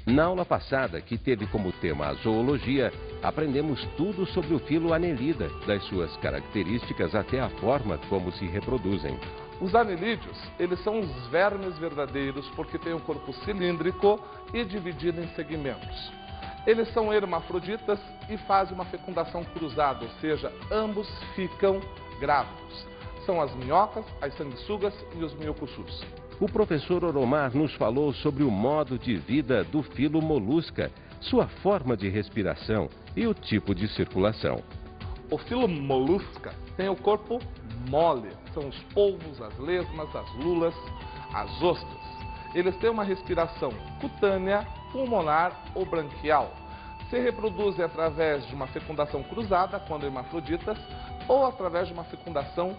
Na aula passada, que teve como tema a zoologia, aprendemos tudo sobre o filo Annelida, das suas características até a forma como se reproduzem. Os anelídeos, eles são os vermes verdadeiros porque têm um corpo cilíndrico e dividido em segmentos. Eles são hermafroditas e fazem uma fecundação cruzada, ou seja, ambos ficam grávidos. São as minhocas, as sanguessugas e os minhocuçus. O professor Oromar nos falou sobre o modo de vida do filo molusca, sua forma de respiração e o tipo de circulação. O filo molusca tem o corpo mole, são os polvos, as lesmas, as lulas, as ostras. Eles têm uma respiração cutânea, pulmonar ou branquial. Se reproduzem através de uma fecundação cruzada, quando hermafroditas, ou através de uma fecundação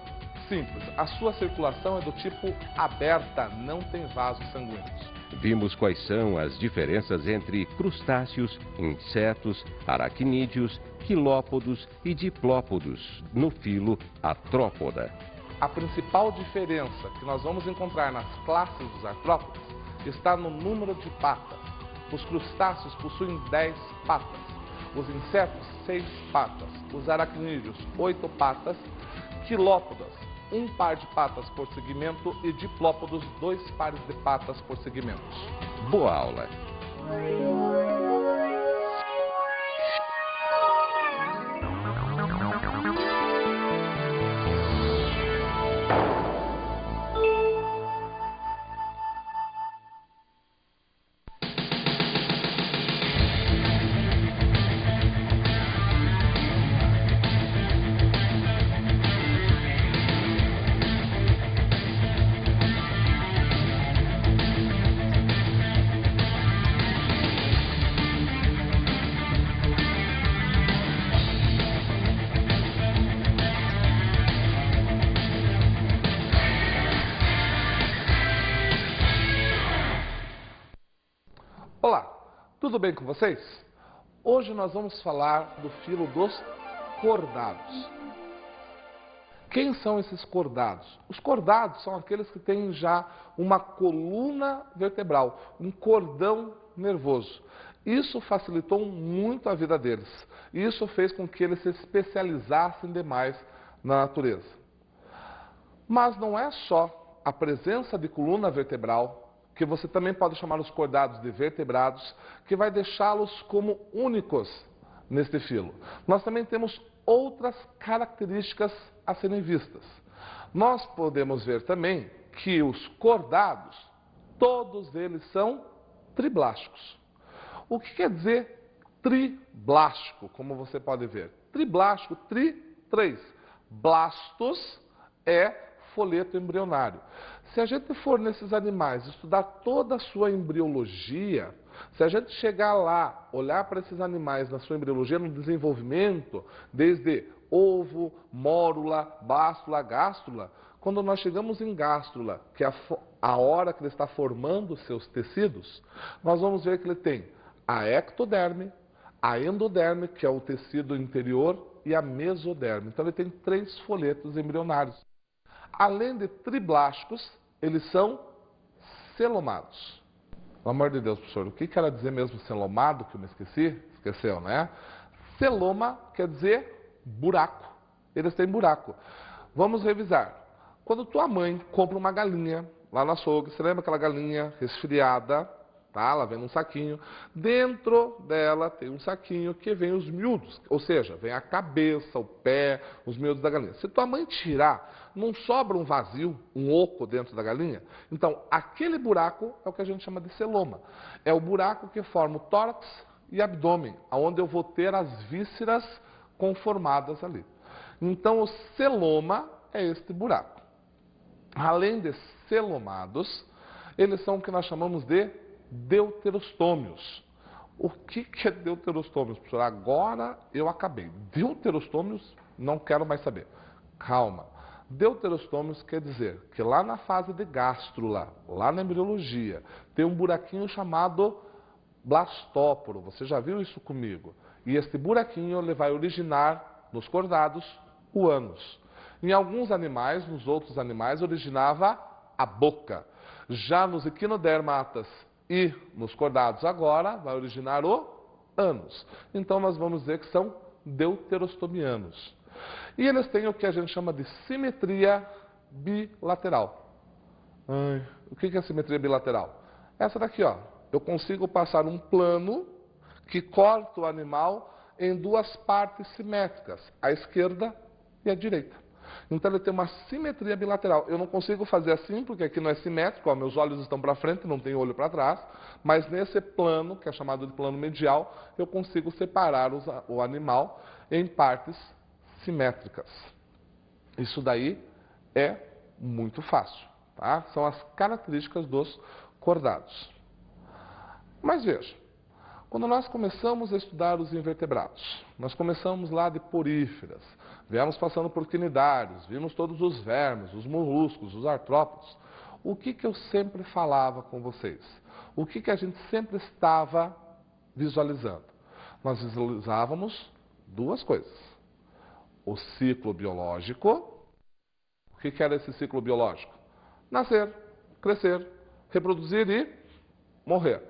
simples. A sua circulação é do tipo aberta, não tem vasos sanguíneos. Vimos quais são as diferenças entre crustáceos, insetos, aracnídeos, quilópodos e diplópodos no filo Artrópoda. A principal diferença que nós vamos encontrar nas classes dos artrópodes está no número de patas. Os crustáceos possuem 10 patas, os insetos 6 patas, os aracnídeos 8 patas, quilópodas 1 par de patas por segmento e diplópodos 2 pares de patas por segmentos. Boa aula! Olá, tudo bem com vocês? Hoje nós vamos falar do filo dos cordados. Quem são esses cordados? Os cordados são aqueles que têm já uma coluna vertebral, um cordão nervoso. Isso facilitou muito a vida deles. Isso fez com que eles se especializassem demais na natureza. Mas não é só a presença de coluna vertebral, que você também pode chamar os cordados de vertebrados, que vai deixá-los como únicos neste filo. Nós também temos outras características a serem vistas. Nós podemos ver também que os cordados, todos eles são triblásticos. O que quer dizer triblástico, como você pode ver? Triblástico, três. Blastos é folheto embrionário. Se a gente for nesses animais estudar toda a sua embriologia, se a gente chegar lá, olhar para esses animais na sua embriologia, no desenvolvimento, desde ovo, mórula, bástula, gástrula, quando nós chegamos em gástrula, que é a hora que ele está formando os seus tecidos, nós vamos ver que ele tem a ectoderme, a endoderme, que é o tecido interior, e a mesoderme. Então ele tem 3 folhetos embrionários. Além de triblásticos, eles são celomados. Pelo amor de Deus, professor, o que quer dizer mesmo celomado, que eu me esqueci? Esqueceu, né? Celoma quer dizer buraco. Eles têm buraco. Vamos revisar. Quando tua mãe compra uma galinha lá no açougue, você lembra aquela galinha resfriada? Tá? Ela vem num saquinho. Dentro dela tem um saquinho que vem os miúdos, ou seja, vem a cabeça, o pé, os miúdos da galinha. Se tua mãe tirar, não sobra um vazio, um oco dentro da galinha? Então, aquele buraco é o que a gente chama de celoma. É o buraco que forma o tórax e abdômen, onde eu vou ter as vísceras conformadas ali. Então, o celoma é este buraco. Além de celomados, eles são o que nós chamamos de deuterostômios. O que é deuterostômios, professor? Agora eu acabei. Deuterostômios, não quero mais saber. Calma. Deuterostômios quer dizer que lá na fase de gástrula, lá na embriologia, tem um buraquinho chamado blastóporo. Você já viu isso comigo? E este buraquinho ele vai originar nos cordados o ânus. Em alguns animais, nos outros animais, originava a boca. Já nos equinodermatas E nos cordados agora vai originar o ânus. Então nós vamos dizer que são deuterostomianos. E eles têm o que a gente chama de simetria bilateral. O que é simetria bilateral? Essa daqui, ó. Eu consigo passar um plano que corta o animal em duas partes simétricas, a esquerda e a direita. Então ele tem uma simetria bilateral. Eu não consigo fazer assim, porque aqui não é simétrico, ó, meus olhos estão para frente, não tem olho para trás, mas nesse plano, que é chamado de plano medial, eu consigo separar o animal em partes simétricas. Isso daí é muito fácil, tá? São as características dos cordados. Mas veja, quando nós começamos a estudar os invertebrados, nós começamos lá de poríferas, viemos passando por quinidários, vimos todos os vermes, os moluscos, os artrópodes. O que eu sempre falava com vocês? O que a gente sempre estava visualizando? Nós visualizávamos duas coisas. O ciclo biológico. O que era esse ciclo biológico? Nascer, crescer, reproduzir e morrer.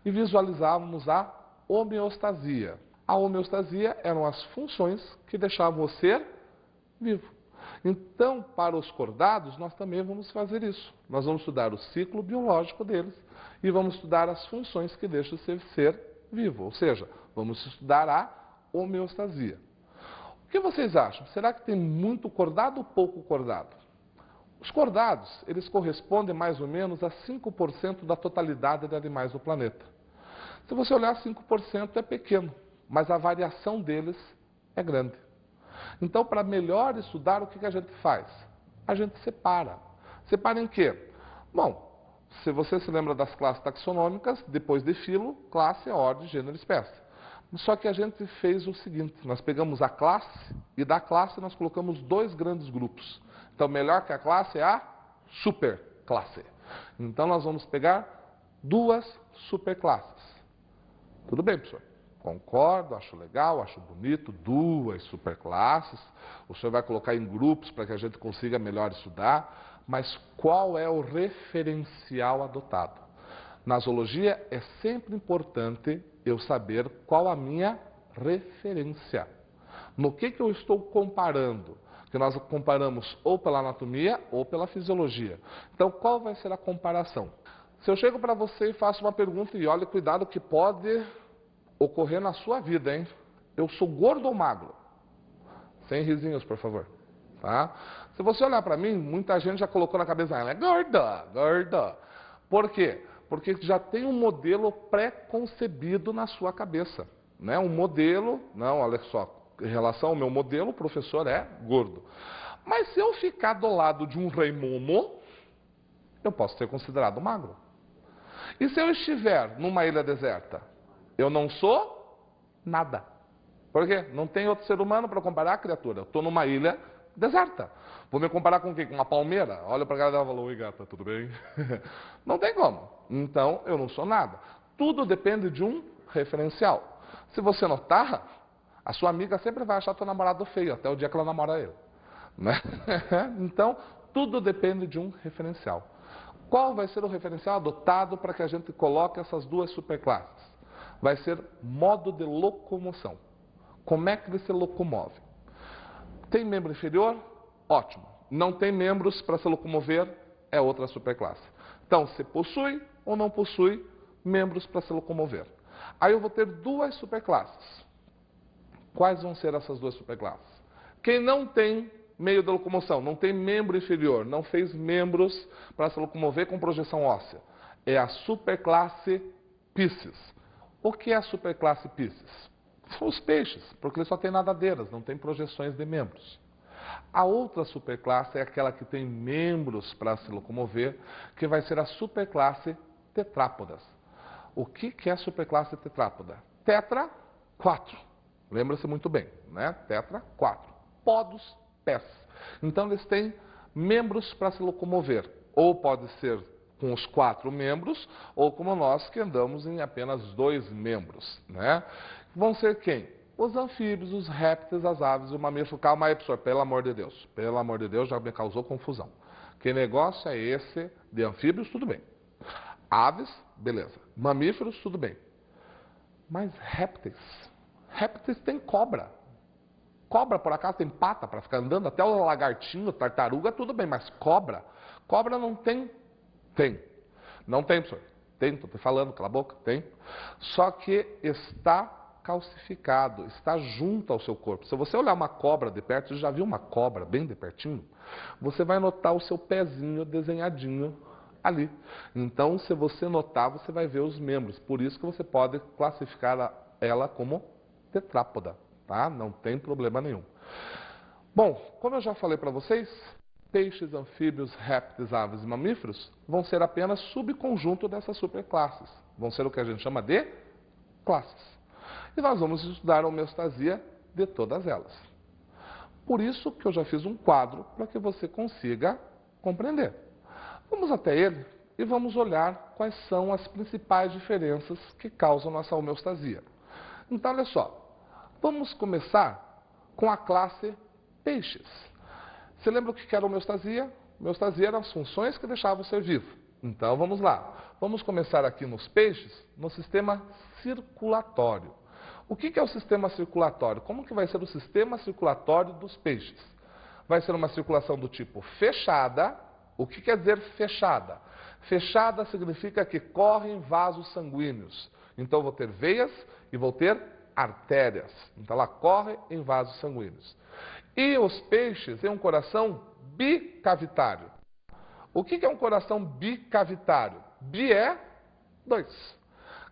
E visualizávamos a homeostasia. A homeostasia eram as funções que deixavam o ser vivo. Então, para os cordados, nós também vamos fazer isso. Nós vamos estudar o ciclo biológico deles e vamos estudar as funções que deixam o ser vivo. Ou seja, vamos estudar a homeostasia. O que vocês acham? Será que tem muito cordado ou pouco cordado? Os cordados, eles correspondem mais ou menos a 5% da totalidade de animais do planeta. Se você olhar, 5% é pequeno, mas a variação deles é grande. Então, para melhor estudar, o que a gente faz? A gente separa. Separa em quê? Bom, se você se lembra das classes taxonômicas, depois de filo, classe, ordem, gênero, espécie. Só que a gente fez o seguinte, nós pegamos a classe e da classe nós colocamos dois grandes grupos. Então, melhor que a classe é a superclasse. Então, nós vamos pegar duas superclasses. Tudo bem, professor? Concordo, acho legal, acho bonito, duas superclasses. O senhor vai colocar em grupos para que a gente consiga melhor estudar. Mas qual é o referencial adotado? Na zoologia é sempre importante eu saber qual a minha referência. No que eu estou comparando? Que nós comparamos ou pela anatomia ou pela fisiologia. Então, qual vai ser a comparação? Se eu chego para você e faço uma pergunta, e olha, cuidado que pode ocorrer na sua vida, hein? Eu sou gordo ou magro? Sem risinhos, por favor. Tá? Se você olhar para mim, muita gente já colocou na cabeça, ela é gorda, gorda. Por quê? Porque já tem um modelo pré-concebido na sua cabeça. Né? Um modelo, não, olha só, em relação ao meu modelo, o professor é gordo. Mas se eu ficar do lado de um rei Momo, eu posso ser considerado magro. E se eu estiver numa ilha deserta? Eu não sou nada. Por quê? Não tem outro ser humano para comparar a criatura. Eu estou numa ilha deserta. Vou me comparar com o quê? Com uma palmeira? Olha para a galera e fala, oi gata, tudo bem? Não tem como. Então, eu não sou nada. Tudo depende de um referencial. Se você notar, a sua amiga sempre vai achar teu namorado feio, até o dia que ela namora ele. Né? Então, tudo depende de um referencial. Qual vai ser o referencial adotado para que a gente coloque essas duas superclasses? Vai ser modo de locomoção. Como é que ele se locomove? Tem membro inferior? Ótimo. Não tem membros para se locomover? É outra superclasse. Então, se possui ou não possui membros para se locomover. Aí eu vou ter duas superclasses. Quais vão ser essas duas superclasses? Quem não tem meio de locomoção, não tem membro inferior, não fez membros para se locomover com projeção óssea, é a superclasse Piscis. O que é a superclasse Piscis? São os peixes, porque eles só têm nadadeiras, não tem projeções de membros. A outra superclasse é aquela que tem membros para se locomover, que vai ser a superclasse Tetrápodas. O que é a superclasse Tetrápoda? Tetra, 4. Lembra-se muito bem, né? Tetra, 4. Podos, pés. Então eles têm membros para se locomover. Ou pode ser com os 4 membros, ou como nós que andamos em apenas 2 membros, né? Vão ser quem? Os anfíbios, os répteis, as aves, o mamífero. Calma aí, professor, pelo amor de Deus. Pelo amor de Deus, já me causou confusão. Que negócio é esse de anfíbios? Tudo bem. Aves, beleza. Mamíferos, tudo bem. Mas répteis? Répteis tem cobra. Cobra, por acaso, tem pata para ficar andando? Até o lagartinho, tartaruga, tudo bem. Mas cobra? Cobra não tem? Tem. Não tem, professor. Tem, estou te falando, cala a boca. Tem. Só que está calcificado, está junto ao seu corpo. Se você olhar uma cobra de perto, você já viu uma cobra bem de pertinho? Você vai notar o seu pezinho desenhadinho ali. Então, se você notar, você vai ver os membros. Por isso que você pode classificar ela como tetrápoda, tá? Não tem problema nenhum. Bom, como eu já falei para vocês, peixes, anfíbios, répteis, aves e mamíferos vão ser apenas subconjunto dessas superclasses. Vão ser o que a gente chama de classes. E nós vamos estudar a homeostasia de todas elas. Por isso que eu já fiz um quadro para que você consiga compreender. Vamos até ele e vamos olhar quais são as principais diferenças que causam nossa homeostasia. Então, olha só, vamos começar com a classe peixes. Você lembra o que era homeostasia? Homeostasia eram as funções que deixavam o ser vivo. Então, vamos lá. Vamos começar aqui nos peixes, no sistema circulatório. O que é o sistema circulatório? Como que vai ser o sistema circulatório dos peixes? Vai ser uma circulação do tipo fechada. O que quer dizer fechada? Fechada significa que correm vasos sanguíneos. Então, eu vou ter veias e vou ter artérias. Então, ela corre em vasos sanguíneos. E os peixes têm um coração bicavitário. O que é um coração bicavitário? Bi é 2.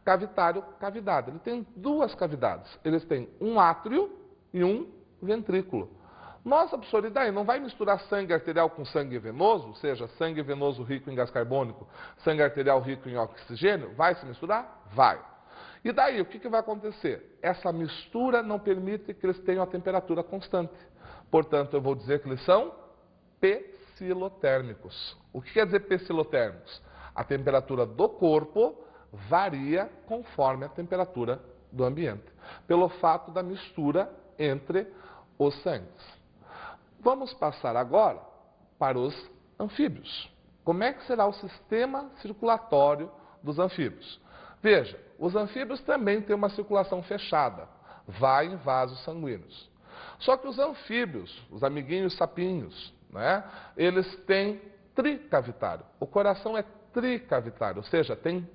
Cavitário, cavidade. Ele tem duas cavidades. Eles têm um átrio e um ventrículo. Nossa, professor, e daí? Não vai misturar sangue arterial com sangue venoso? Ou seja, sangue venoso rico em gás carbônico, sangue arterial rico em oxigênio? Vai se misturar? Vai. E daí, o que vai acontecer? Essa mistura não permite que eles tenham a temperatura constante. Portanto, eu vou dizer que eles são pecilotérmicos. O que quer dizer pecilotérmicos? A temperatura do corpo varia conforme a temperatura do ambiente, pelo fato da mistura entre os sangues. Vamos passar agora para os anfíbios. Como é que será o sistema circulatório dos anfíbios? Veja, os anfíbios também têm uma circulação fechada, vai em vasos sanguíneos. Só que os anfíbios, os amiguinhos sapinhos, né, eles têm tricavitário. O coração é tricavitário, ou seja, tem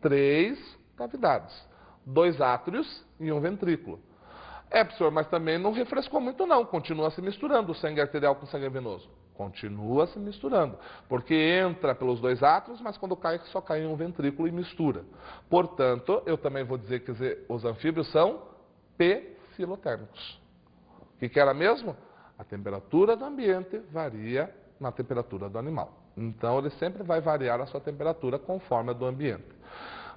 3 cavidades, 2 átrios e um ventrículo. Professor, mas também não refrescou muito não, continua se misturando o sangue arterial com o sangue venoso. Continua se misturando, porque entra pelos 2 átrios, mas quando cai, só cai em um ventrículo e mistura. Portanto, eu também vou dizer que os anfíbios são pecilotérmicos. O que era mesmo? A temperatura do ambiente varia na temperatura do animal. Então, ele sempre vai variar a sua temperatura conforme a do ambiente.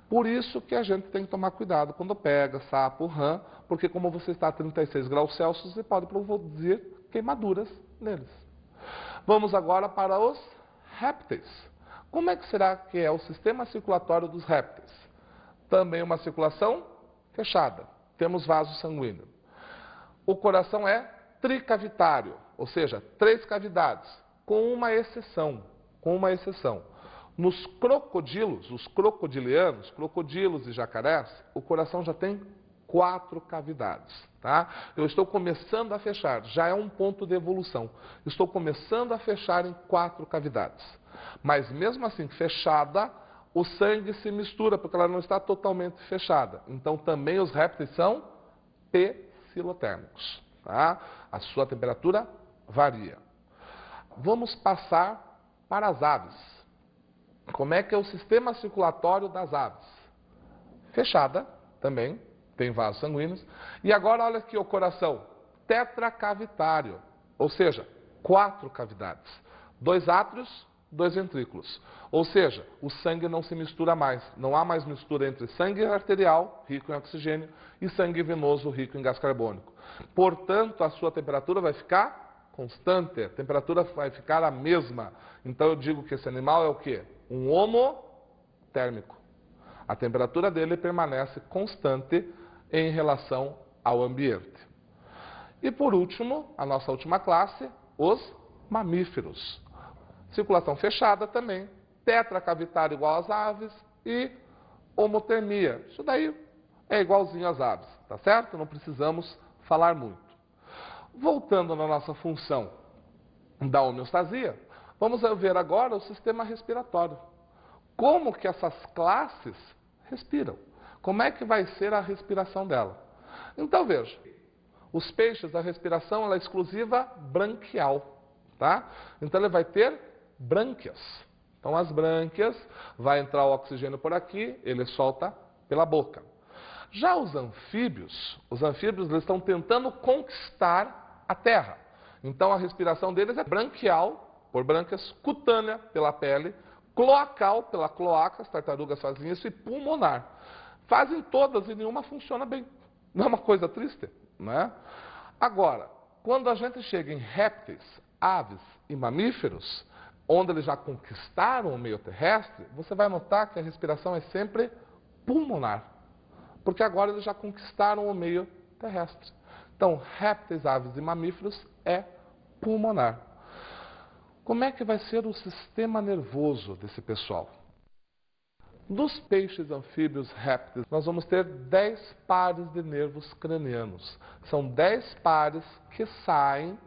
Por isso que a gente tem que tomar cuidado quando pega sapo, rã, porque como você está a 36 graus Celsius, você pode produzir queimaduras neles. Vamos agora para os répteis. Como é que será que é o sistema circulatório dos répteis? Também uma circulação fechada. Temos vaso sanguíneo. O coração é tricavitário, ou seja, 3 cavidades, com uma exceção. Nos crocodilos, os crocodilianos, crocodilos e jacarés, o coração já tem 4 cavidades, tá? Eu estou começando a fechar, já é um ponto de evolução. Estou começando a fechar em 4 cavidades. Mas mesmo assim, fechada, o sangue se mistura, porque ela não está totalmente fechada. Então também os répteis são pecilotérmicos, tá? A sua temperatura varia. Vamos passar para as aves. Como é que é o sistema circulatório das aves? Fechada também, tem vasos sanguíneos. E agora olha aqui o coração, tetracavitário, ou seja, 4 cavidades. 2 átrios, 2 ventrículos. Ou seja, o sangue não se mistura mais. Não há mais mistura entre sangue arterial, rico em oxigênio, e sangue venoso, rico em gás carbônico. Portanto, a sua temperatura vai ficar constante, a temperatura vai ficar a mesma. Então eu digo que esse animal é o quê? Um homotérmico. A temperatura dele permanece constante em relação ao ambiente. E por último, a nossa última classe, os mamíferos. Circulação fechada também, tetracavitário igual às aves, e homotermia. Isso daí é igualzinho às aves, tá certo? Não precisamos falar muito. Voltando na nossa função da homeostasia, vamos ver agora o sistema respiratório. Como que essas classes respiram? Como é que vai ser a respiração dela? Então veja, os peixes, a respiração ela é exclusiva branquial, tá? Então ele vai ter brânquias. Então as brânquias, vai entrar o oxigênio por aqui, ele solta pela boca. Já os anfíbios eles estão tentando conquistar a terra. Então a respiração deles é branquial, por brânquias, cutânea, pela pele, cloacal, pela cloaca, as tartarugas fazem isso, e pulmonar. Fazem todas e nenhuma funciona bem. Não é uma coisa triste, não é? Agora, quando a gente chega em répteis, aves e mamíferos, onde eles já conquistaram o meio terrestre, você vai notar que a respiração é sempre pulmonar. Porque agora eles já conquistaram o meio terrestre. Então, répteis, aves e mamíferos é pulmonar. Como é que vai ser o sistema nervoso desse pessoal? Dos peixes, anfíbios, répteis, nós vamos ter 10 pares de nervos cranianos. São 10 pares que saem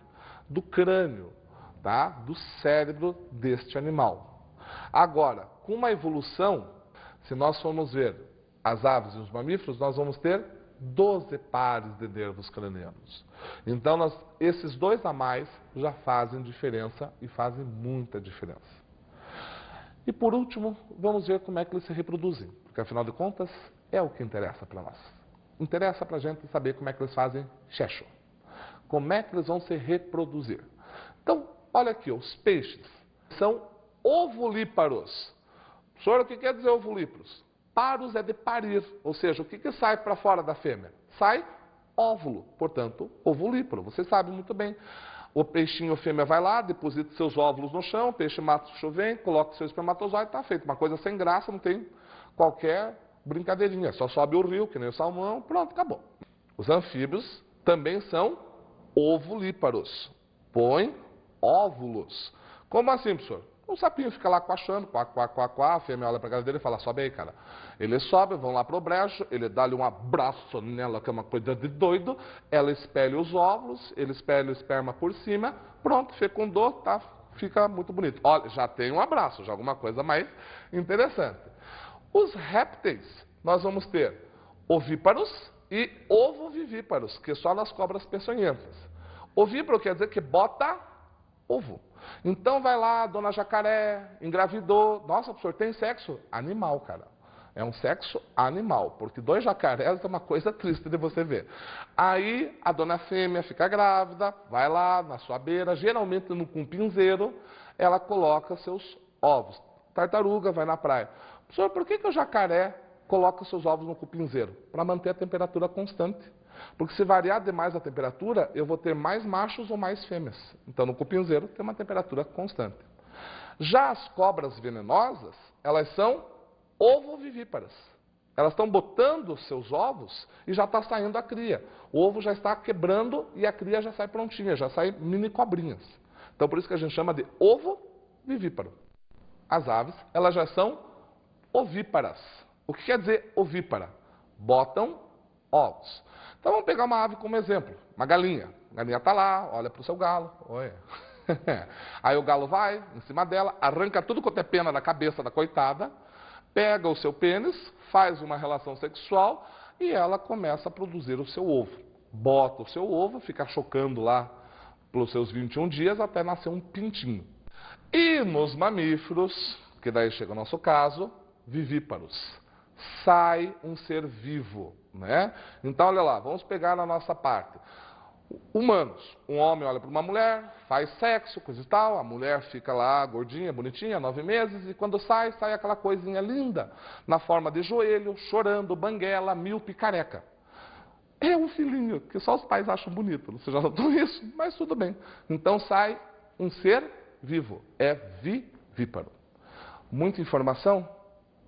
do crânio, tá? Do cérebro deste animal. Agora, com uma evolução, se nós formos ver as aves e os mamíferos, nós vamos ter 12 pares de nervos cranianos. Então, esses dois a mais já fazem diferença e fazem muita diferença. E por último, vamos ver como é que eles se reproduzem, porque afinal de contas é o que interessa para nós. Interessa para a gente saber como é que eles fazem xexo. Como é que eles vão se reproduzir. Então, olha aqui, os peixes são ovulíparos. Senhor, o que quer dizer ovulíparos? Paros é de parir, ou seja, o que sai para fora da fêmea? Sai óvulo, portanto, ovulíparo. Você sabe muito bem. O peixinho fêmea vai lá, deposita seus óvulos no chão, o peixe macho vem, coloca seu espermatozoide, está feito. Uma coisa sem graça, não tem qualquer brincadeirinha. Só sobe o rio, que nem o salmão, pronto, acabou. Os anfíbios também são ovulíparos. Põem óvulos. Como assim, professor? O sapinho fica lá coachando, a fêmea olha pra cara dele e fala, sobe aí, cara. Ele sobe, vão lá pro brejo, ele dá-lhe um abraço nela, que é uma coisa de doido, ela espelha os óvulos, ele espelha o esperma por cima, pronto, fecundou, tá, fica muito bonito. Olha, já tem um abraço, já alguma coisa mais interessante. Os répteis, nós vamos ter ovíparos e ovovivíparos, que só nas cobras peçonhentas. Ovíparo quer dizer que bota ovo. Então vai lá, dona jacaré, engravidou. Nossa, professor, tem sexo? Animal, cara. É um sexo animal, porque 2 jacarés é uma coisa triste de você ver. Aí a dona fêmea fica grávida, vai lá na sua beira, geralmente no cupinzeiro, ela coloca seus ovos. Tartaruga vai na praia. Professor, por que o jacaré coloca seus ovos no cupinzeiro? Para manter a temperatura constante. Porque se variar demais a temperatura, eu vou ter mais machos ou mais fêmeas. Então, no cupinzeiro tem uma temperatura constante. Já as cobras venenosas, elas são ovovivíparas. Elas estão botando seus ovos e já está saindo a cria. O ovo já está quebrando e a cria já sai prontinha, já sai mini cobrinhas. Então, por isso que a gente chama de ovovivíparo. As aves, elas já são ovíparas. O que quer dizer ovípara? Botam ovos. Então vamos pegar uma ave como exemplo, uma galinha. A galinha está lá, olha para o seu galo. Oi. Aí o galo vai em cima dela, arranca tudo quanto é pena da cabeça da coitada, pega o seu pênis, faz uma relação sexual e ela começa a produzir o seu ovo. Bota o seu ovo, fica chocando lá pelos seus 21 dias até nascer um pintinho. E nos mamíferos, que daí chega o nosso caso, vivíparos. Sai um ser vivo, né? Então, olha lá, vamos pegar na nossa parte. Humanos, um homem olha para uma mulher, faz sexo, coisa e tal, a mulher fica lá gordinha, bonitinha, 9 meses, e quando sai aquela coisinha linda, na forma de joelho, chorando, banguela, míope, careca. É um filhinho, que só os pais acham bonito, vocês já notou isso? Mas tudo bem. Então sai um ser vivo, é vivíparo. Muita informação?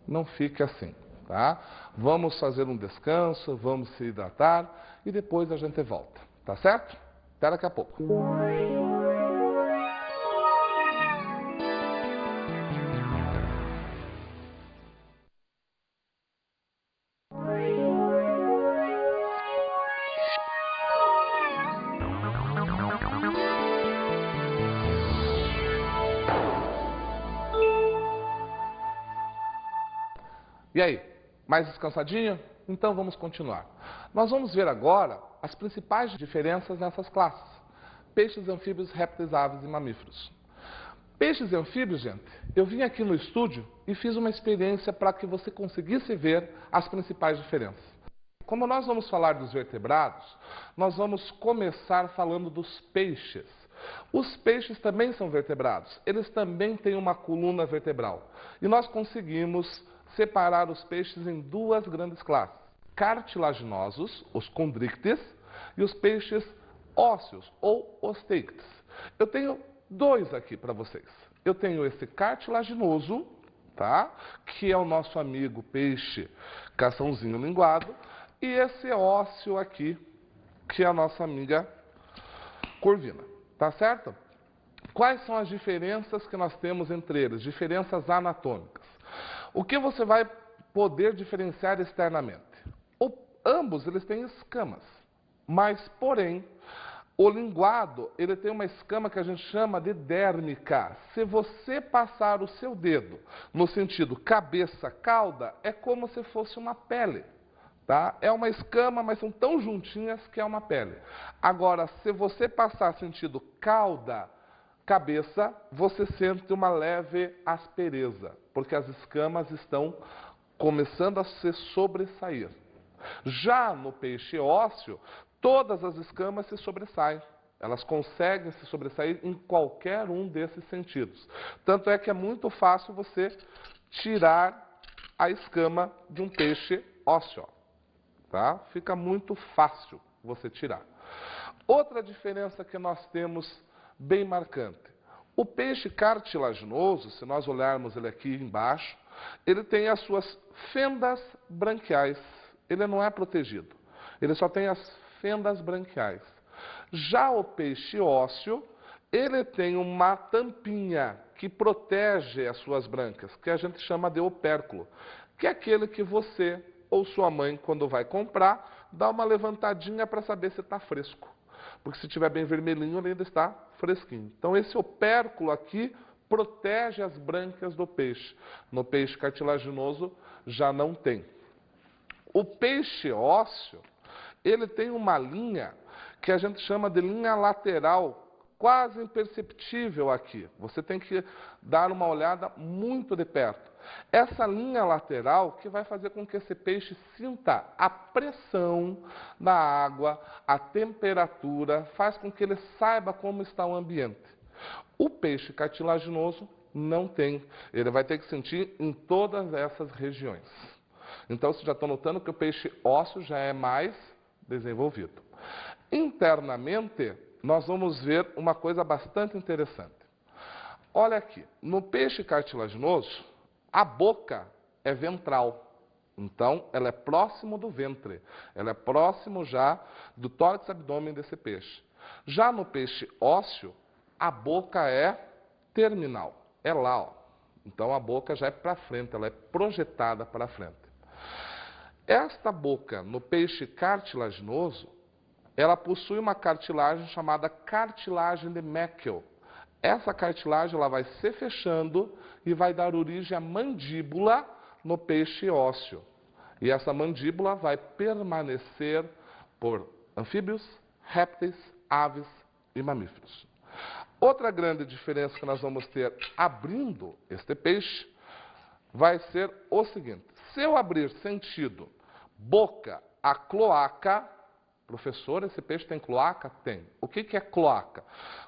Não fique assim. Tá? Vamos fazer um descanso, vamos se hidratar e depois a gente volta. Tá certo? Até daqui a pouco. E aí, mais descansadinho? Então vamos continuar. Nós vamos ver agora as principais diferenças nessas classes. Peixes, anfíbios, répteis, aves e mamíferos. Peixes e anfíbios, gente, eu vim aqui no estúdio e fiz uma experiência para que você conseguisse ver as principais diferenças. Como nós vamos falar dos vertebrados, nós vamos começar falando dos peixes. Os peixes também são vertebrados, eles também têm uma coluna vertebral. E nós conseguimos separar os peixes em duas grandes classes: cartilaginosos, os condríctes, e os peixes ósseos, ou osteictes. Eu tenho dois aqui para vocês. Eu tenho esse cartilaginoso, tá? Que é o nosso amigo peixe cação-zinho linguado, e esse ósseo aqui, que é a nossa amiga corvina, tá certo? Quais são as diferenças que nós temos entre eles? Diferenças anatômicas. O que você vai poder diferenciar externamente? Ambos eles têm escamas, mas porém o linguado ele tem uma escama que a gente chama de dérmica. Se você passar o seu dedo no sentido cabeça-cauda, é como se fosse uma pele. Tá? É uma escama, mas são tão juntinhas que é uma pele. Agora, se você passar sentido cauda-cabeça, você sente uma leve aspereza, porque as escamas estão começando a se sobressair. Já no peixe ósseo, todas as escamas se sobressaem. Elas conseguem se sobressair em qualquer um desses sentidos. Tanto é que é muito fácil você tirar a escama de um peixe ósseo. Tá? Fica muito fácil você tirar. Outra diferença que nós temos bem marcante. O peixe cartilaginoso, se nós olharmos ele aqui embaixo, ele tem as suas fendas branquiais. Ele não é protegido. Ele só tem as fendas branquiais. Já o peixe ósseo, ele tem uma tampinha que protege as suas brancas, que a gente chama de opérculo, que é aquele que você ou sua mãe, quando vai comprar, dá uma levantadinha para saber se está fresco. Porque se estiver bem vermelhinho, ele ainda está fresquinho. Então, esse opérculo aqui protege as brancas do peixe. No peixe cartilaginoso, já não tem. O peixe ósseo, ele tem uma linha que a gente chama de linha lateral, quase imperceptível aqui. Você tem que dar uma olhada muito de perto. Essa linha lateral que vai fazer com que esse peixe sinta a pressão da água, a temperatura, faz com que ele saiba como está o ambiente. O peixe cartilaginoso não tem. Ele vai ter que sentir em todas essas regiões. Então, vocês já estão notando que o peixe ósseo já é mais desenvolvido. Internamente, nós vamos ver uma coisa bastante interessante. Olha aqui, no peixe cartilaginoso, a boca é ventral. Então, ela é próximo do ventre. Ela é próximo já do tórax e abdômen desse peixe. Já no peixe ósseo, a boca é terminal. É lá, ó. Então, a boca já é para frente, ela é projetada para frente. Esta boca, no peixe cartilaginoso, ela possui uma cartilagem chamada cartilagem de Meckel. Essa cartilagem ela vai se fechando e vai dar origem à mandíbula no peixe ósseo. E essa mandíbula vai permanecer por anfíbios, répteis, aves e mamíferos. Outra grande diferença que nós vamos ter abrindo este peixe vai ser o seguinte. Se eu abrir sentido boca a cloaca, professor, esse peixe tem cloaca? Tem. O que é cloaca?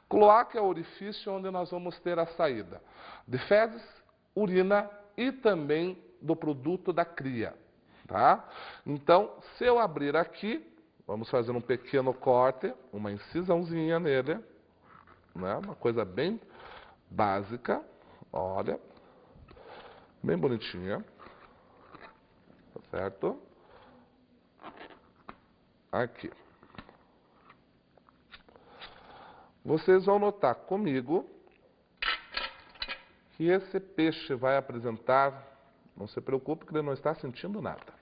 Cloaca é o orifício onde nós vamos ter a saída de fezes, urina e também do produto da cria. Tá? Então, se eu abrir aqui, vamos fazer um pequeno corte, uma incisãozinha nele, né? Uma coisa bem básica, olha, bem bonitinha, tá certo? Aqui. Vocês vão notar comigo que esse peixe vai apresentar, não se preocupe que ele não está sentindo nada.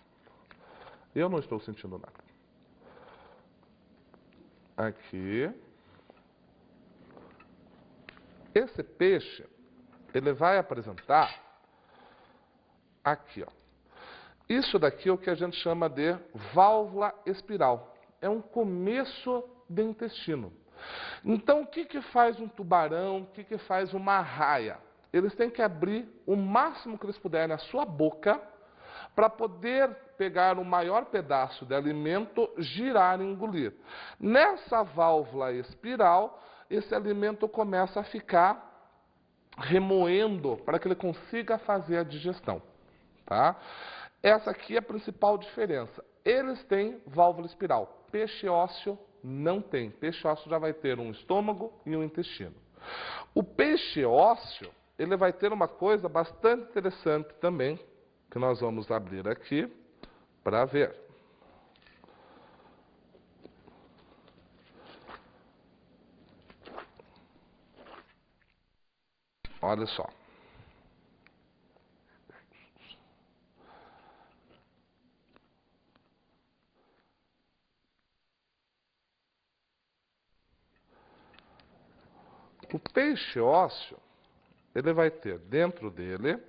Eu não estou sentindo nada. Aqui. Esse peixe, ele vai apresentar aqui, ó. Isso daqui é o que a gente chama de válvula espiral. É um começo de intestino. Então, o que faz um tubarão, o que faz uma arraia? Eles têm que abrir o máximo que eles puderem a sua boca para poder pegar o maior pedaço de alimento, girar e engolir. Nessa válvula espiral, esse alimento começa a ficar remoendo para que ele consiga fazer a digestão. Tá? Essa aqui é a principal diferença. Eles têm válvula espiral. Peixe ósseo não tem. Peixe ósseo já vai ter um estômago e um intestino. O peixe ósseo, ele vai ter uma coisa bastante interessante também, que nós vamos abrir aqui para ver. Olha só. O peixe ósseo, ele vai ter dentro dele,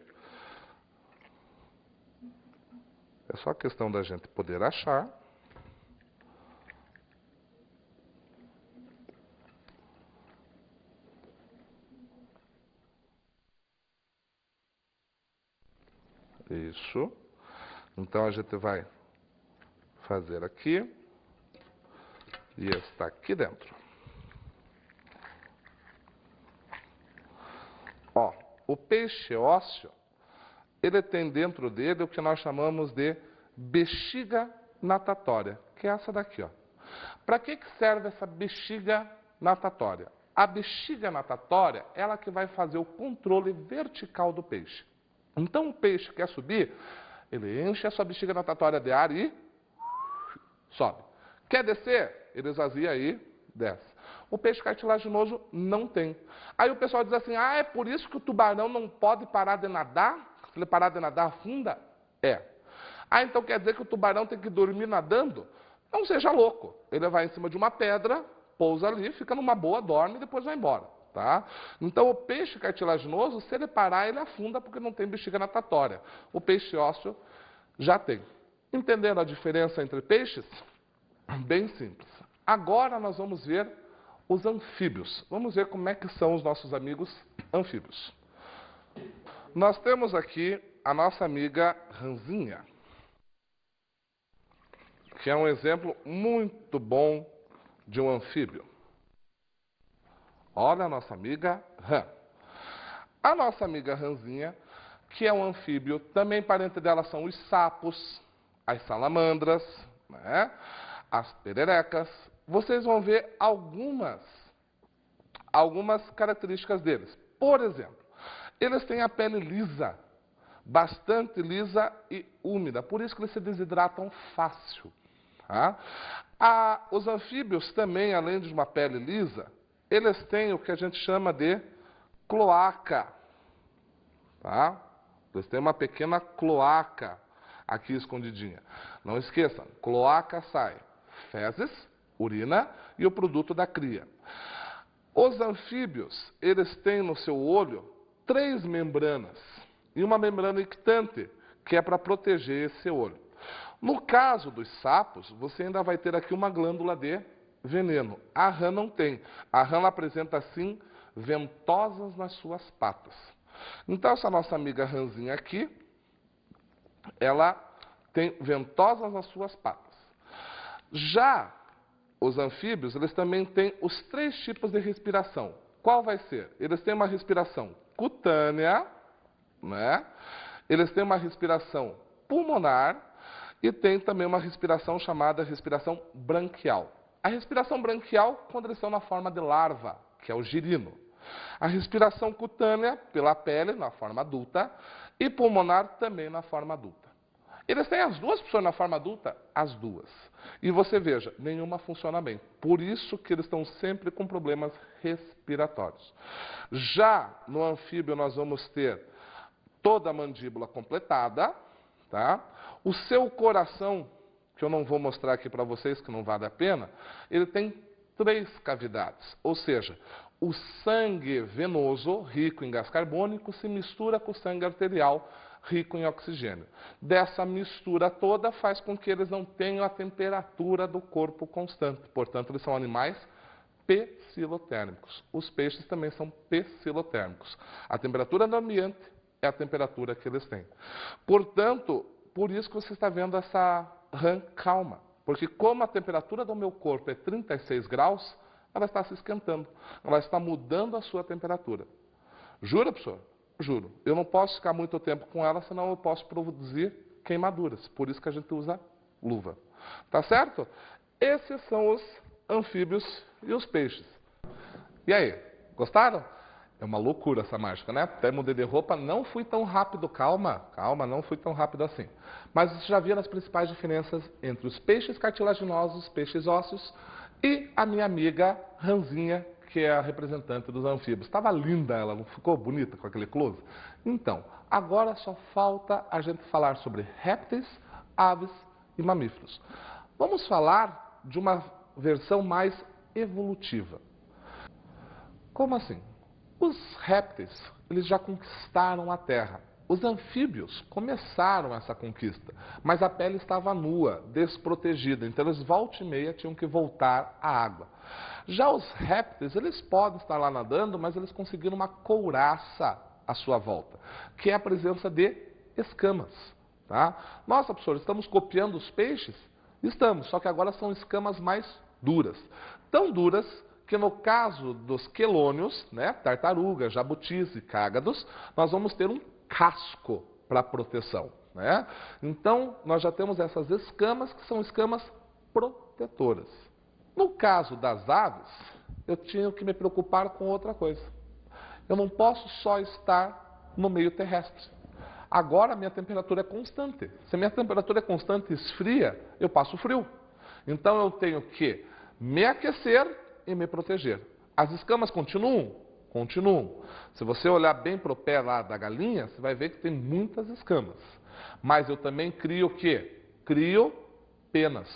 é só questão da gente poder achar, isso. Então a gente vai fazer aqui e está aqui dentro. Ó, o peixe ósseo, ele tem dentro dele o que nós chamamos de bexiga natatória, que é essa daqui, ó. Para que serve essa bexiga natatória? A bexiga natatória, ela que vai fazer o controle vertical do peixe. Então o peixe quer subir, ele enche a sua bexiga natatória de ar e sobe. Quer descer? Ele esvazia e desce. O peixe cartilaginoso não tem. Aí o pessoal diz assim, é por isso que o tubarão não pode parar de nadar? Se ele parar de nadar, afunda? É. Então quer dizer que o tubarão tem que dormir nadando? Não seja louco. Ele vai em cima de uma pedra, pousa ali, fica numa boa, dorme e depois vai embora. Tá? Então o peixe cartilaginoso, se ele parar, ele afunda porque não tem bexiga natatória. O peixe ósseo já tem. Entenderam a diferença entre peixes? Bem simples. Agora nós vamos ver os anfíbios. Vamos ver como é que são os nossos amigos anfíbios. Nós temos aqui a nossa amiga ranzinha, que é um exemplo muito bom de um anfíbio. Olha a nossa amiga rã. A nossa amiga ranzinha, que é um anfíbio, também parente dela são os sapos, as salamandras, né? As pererecas. Vocês vão ver algumas características deles. Por exemplo, eles têm a pele lisa, bastante lisa e úmida, por isso que eles se desidratam fácil. Tá? Os anfíbios também, além de uma pele lisa, eles têm o que a gente chama de cloaca. Tá? Eles têm uma pequena cloaca aqui escondidinha. Não esqueçam, cloaca sai fezes, urina e o produto da cria. Os anfíbios, eles têm no seu olho 3 membranas e uma membrana ictante, que é para proteger esse olho. No caso dos sapos, você ainda vai ter aqui uma glândula de veneno. A rã não tem. A rã ela apresenta, assim, ventosas nas suas patas. Então, essa nossa amiga ranzinha aqui, ela tem ventosas nas suas patas. Já os anfíbios, eles também têm os 3 tipos de respiração. Qual vai ser? Eles têm uma respiração cutânea, né? Eles têm uma respiração pulmonar e tem também uma respiração chamada respiração branquial. A respiração branquial, quando eles estão na forma de larva, que é o girino. A respiração cutânea, pela pele, na forma adulta, e pulmonar também na forma adulta. Eles têm as duas funções na forma adulta? As duas. E você veja, nenhuma funciona bem. Por isso que eles estão sempre com problemas respiratórios. Já no anfíbio nós vamos ter toda a mandíbula completada, tá? O seu coração, que eu não vou mostrar aqui para vocês, que não vale a pena, ele tem 3 cavidades. Ou seja, o sangue venoso, rico em gás carbônico, se mistura com o sangue arterial, rico em oxigênio. Dessa mistura toda faz com que eles não tenham a temperatura do corpo constante. Portanto, eles são animais pecilotérmicos. Os peixes também são pecilotérmicos. A temperatura do ambiente é a temperatura que eles têm. Portanto, por isso que você está vendo essa rã calma. Porque como a temperatura do meu corpo é 36 graus, ela está se esquentando. Ela está mudando a sua temperatura. Jura, professor? Juro. Eu não posso ficar muito tempo com ela, senão eu posso produzir queimaduras. Por isso que a gente usa luva. Tá certo? Esses são os anfíbios e os peixes. E aí, gostaram? É uma loucura essa mágica, né? Até mudei de roupa, não fui tão rápido, calma, não fui tão rápido assim. Mas você já viram as principais diferenças entre os peixes cartilaginosos, os peixes ósseos e a minha amiga Ranzinha, que é a representante dos anfíbios. Estava linda ela, não ficou bonita com aquele close? Então, agora só falta a gente falar sobre répteis, aves e mamíferos. Vamos falar de uma versão mais evolutiva. Como assim? Os répteis, eles já conquistaram a Terra. Os anfíbios começaram essa conquista, mas a pele estava nua, desprotegida, então eles volta e meia tinham que voltar à água. Já os répteis, eles podem estar lá nadando, mas eles conseguiram uma couraça à sua volta, que é a presença de escamas. Tá? Nossa, professor, estamos copiando os peixes? Estamos, só que agora são escamas mais duras. Tão duras que no caso dos quelônios, né, tartarugas, jabutis e cágados, nós vamos ter um casco para proteção. Né? Então, nós já temos essas escamas que são escamas protetoras. No caso das aves, eu tinha que me preocupar com outra coisa. Eu não posso só estar no meio terrestre. Agora a minha temperatura é constante. Se a minha temperatura é constante e esfria, eu passo frio. Então eu tenho que me aquecer e me proteger. As escamas continuam? Continuam. Se você olhar bem para o pé lá da galinha, você vai ver que tem muitas escamas. Mas eu também crio o quê? Crio penas.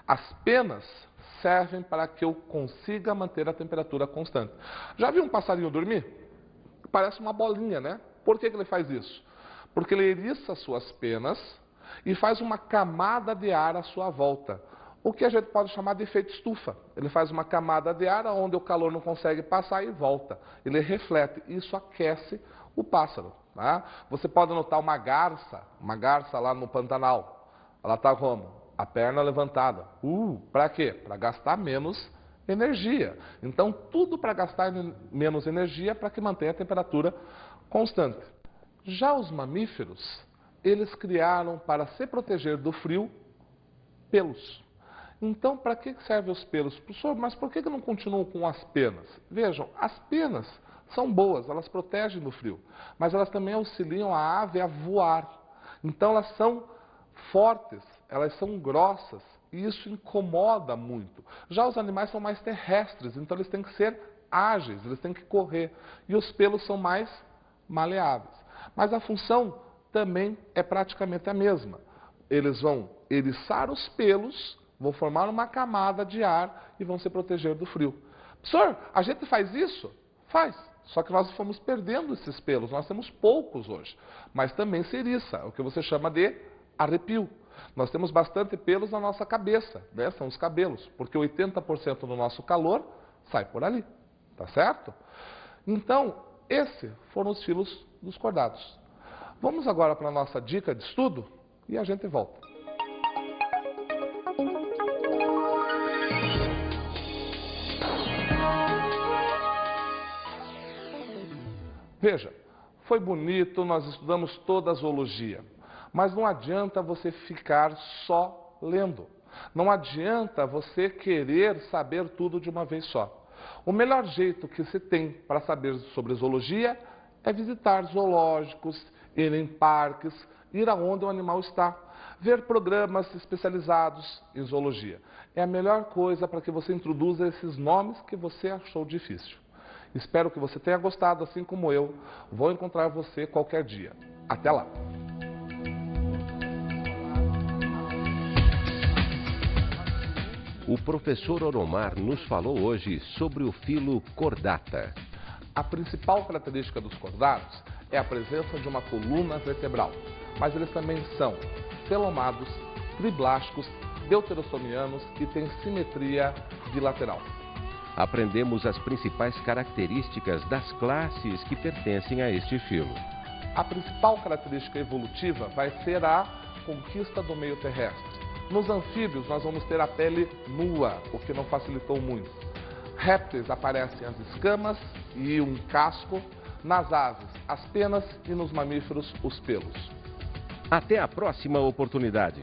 As penas servem para que eu consiga manter a temperatura constante. Já viu um passarinho dormir? Parece uma bolinha, né? Por que ele faz isso? Porque ele eriça suas penas e faz uma camada de ar à sua volta. O que a gente pode chamar de efeito estufa. Ele faz uma camada de ar onde o calor não consegue passar e volta. Ele reflete. Isso aquece o pássaro. Tá? Você pode notar uma garça lá no Pantanal. Ela está como? A perna levantada. Para quê? Para gastar menos energia. Então, tudo para gastar menos energia para que mantenha a temperatura constante. Já os mamíferos, eles criaram para se proteger do frio pelos. Então, para que servem os pelos? Professor, mas por que não continuam com as penas? Vejam, as penas são boas, elas protegem do frio, mas elas também auxiliam a ave a voar. Então, elas são fortes, elas são grossas, e isso incomoda muito. Já os animais são mais terrestres, então eles têm que ser ágeis, eles têm que correr. E os pelos são mais maleáveis. Mas a função também é praticamente a mesma. Eles vão eriçar os pelos, vão formar uma camada de ar e vão se proteger do frio. Professor, a gente faz isso? Faz. Só que nós fomos perdendo esses pelos, nós temos poucos hoje. Mas também se eriça, o que você chama de arrepio. Nós temos bastante pelos na nossa cabeça, né? São os cabelos, porque 80% do nosso calor sai por ali, tá certo? Então, esses foram os filos dos cordados. Vamos agora para a nossa dica de estudo e a gente volta. Veja, foi bonito, nós estudamos toda a zoologia, mas não adianta você ficar só lendo. Não adianta você querer saber tudo de uma vez só. O melhor jeito que se tem para saber sobre zoologia é visitar zoológicos, ir em parques, ir aonde o animal está, ver programas especializados em zoologia. É a melhor coisa para que você introduza esses nomes que você achou difícil. Espero que você tenha gostado, assim como eu. Vou encontrar você qualquer dia. Até lá! o professor Oromar nos falou hoje sobre o filo cordata. A principal característica dos cordados é a presença de uma coluna vertebral, mas eles também são celomados, triblásticos, deuterossomianos e têm simetria bilateral. Aprendemos as principais características das classes que pertencem a este filo. A principal característica evolutiva vai ser a conquista do meio terrestre. Nos anfíbios, nós vamos ter a pele nua, o que não facilitou muito. Répteis aparecem as escamas e um casco. Nas aves, as penas e nos mamíferos, os pelos. Até a próxima oportunidade.